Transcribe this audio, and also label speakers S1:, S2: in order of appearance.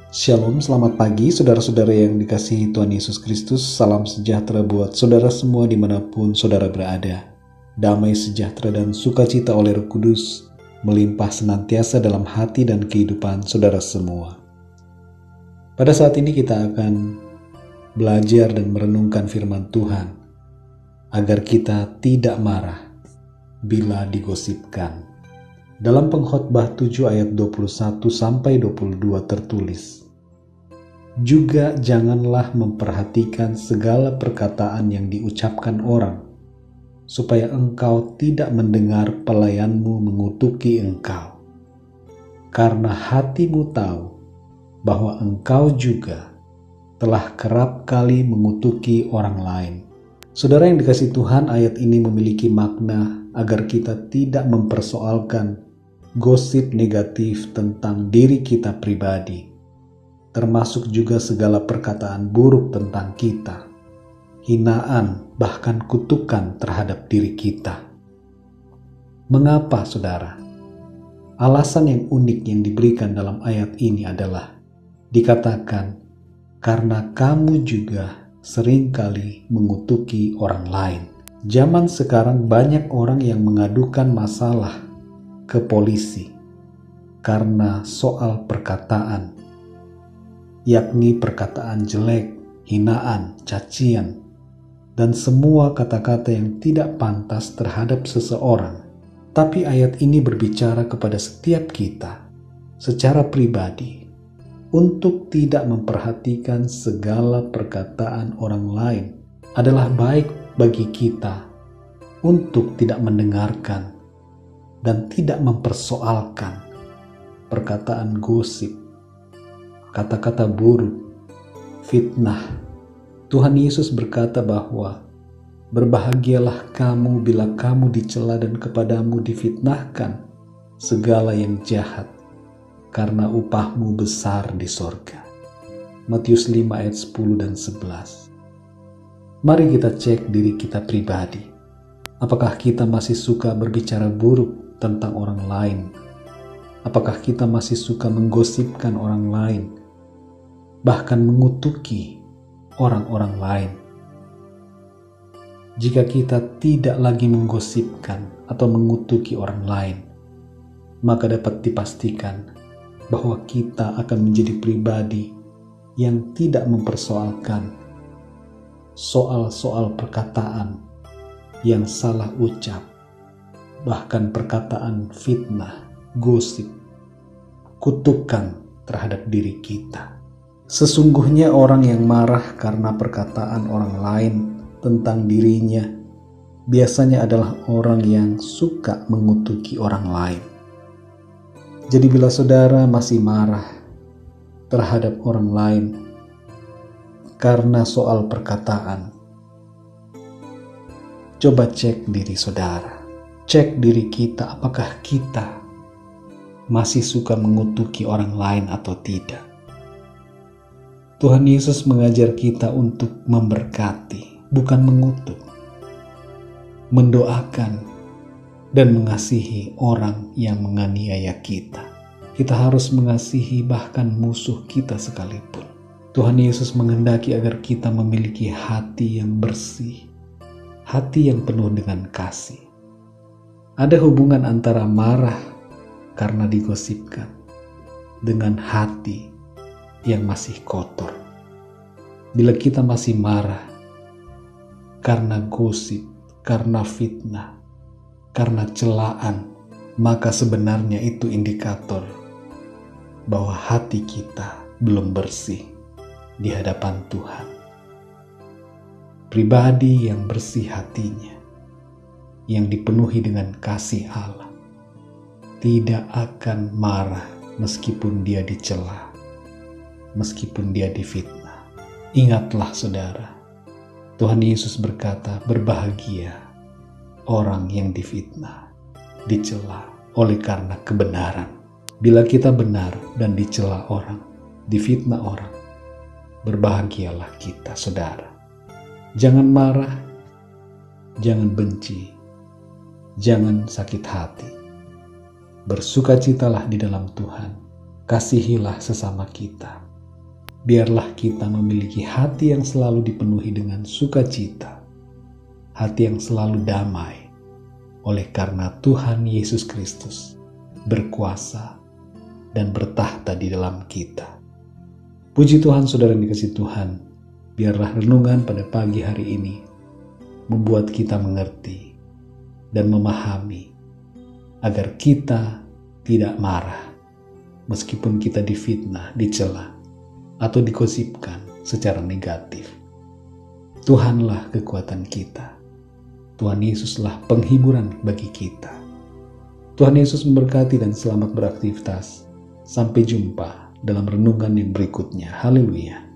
S1: Shalom, selamat pagi saudara-saudara yang dikasihi Tuhan Yesus Kristus. Salam sejahtera buat saudara semua dimanapun saudara berada. Damai sejahtera dan sukacita oleh Roh Kudus melimpah senantiasa dalam hati dan kehidupan saudara semua. Pada saat ini kita akan belajar dan merenungkan firman Tuhan agar kita tidak marah bila digosipkan. Dalam Pengkhotbah 7 ayat 21-22 tertulis, "Juga janganlah memperhatikan segala perkataan yang diucapkan orang, supaya engkau tidak mendengar pelayanmu mengutuki engkau. Karena hatimu tahu bahwa engkau juga telah kerap kali mengutuki orang lain." Saudara yang dikasihi Tuhan, ayat ini memiliki makna agar kita tidak mempersoalkan gosip negatif tentang diri kita pribadi, termasuk juga segala perkataan buruk tentang kita, hinaan, bahkan kutukan terhadap diri kita. Mengapa, saudara? Alasan yang unik yang diberikan dalam ayat ini adalah dikatakan, karena kamu juga seringkali mengutuki orang lain. Zaman sekarang banyak orang yang mengadukan masalah ke polisi karena soal perkataan, yakni perkataan jelek, hinaan, cacian, dan semua kata-kata yang tidak pantas terhadap seseorang. Tapi ayat ini berbicara kepada setiap kita secara pribadi untuk tidak memperhatikan segala perkataan orang lain. Adalah baik bagi kita untuk tidak mendengarkan dan tidak mempersoalkan perkataan gosip, kata-kata buruk, fitnah. Tuhan Yesus berkata bahwa berbahagialah kamu bila kamu dicela dan kepadamu difitnahkan segala yang jahat, karena upahmu besar di sorga. Matius 5 ayat 10 dan 11. Mari kita cek diri kita pribadi. Apakah kita masih suka berbicara buruk tentang orang lain? Apakah kita masih suka menggosipkan orang lain, bahkan mengutuki orang-orang lain? Jika kita tidak lagi menggosipkan atau mengutuki orang lain, maka dapat dipastikan bahwa kita akan menjadi pribadi yang tidak mempersoalkan soal-soal perkataan yang salah ucap, bahkan perkataan fitnah, gosip, kutukan terhadap diri kita. Sesungguhnya orang yang marah karena perkataan orang lain tentang dirinya biasanya adalah orang yang suka mengutuki orang lain. Jadi bila saudara masih marah terhadap orang lain karena soal perkataan, coba cek diri saudara. Cek diri kita, apakah kita masih suka mengutuki orang lain atau tidak. Tuhan Yesus mengajar kita untuk memberkati, bukan mengutuk. Mendoakan dan mengasihi orang yang menganiaya kita. Kita harus mengasihi bahkan musuh kita sekalipun. Tuhan Yesus menghendaki agar kita memiliki hati yang bersih, hati yang penuh dengan kasih. Ada hubungan antara marah karena digosipkan dengan hati yang masih kotor. Bila kita masih marah karena gosip, karena fitnah, karena celaan, maka sebenarnya itu indikator bahwa hati kita belum bersih di hadapan Tuhan. Pribadi yang bersih hatinya, yang dipenuhi dengan kasih Allah, tidak akan marah meskipun dia dicela, meskipun dia difitnah. Ingatlah saudara, Tuhan Yesus berkata, berbahagia orang yang difitnah, dicela oleh karena kebenaran. Bila kita benar dan dicela orang, difitnah orang, berbahagialah kita saudara. Jangan marah, jangan benci, jangan sakit hati. Bersukacitalah di dalam Tuhan. Kasihilah sesama kita. biarlah kita memiliki hati yang selalu dipenuhi dengan sukacita, hati yang selalu damai, oleh karena Tuhan Yesus Kristus berkuasa dan bertahta di dalam kita. Puji Tuhan, saudara yang dikasihi Tuhan, biarlah renungan pada pagi hari ini membuat kita mengerti dan memahami agar kita tidak marah meskipun kita difitnah, dicela, atau digosipkan secara negatif. Tuhanlah kekuatan kita. Tuhan Yesuslah penghiburan bagi kita. Tuhan Yesus memberkati dan selamat beraktivitas. Sampai jumpa dalam renungan yang berikutnya. Haleluya.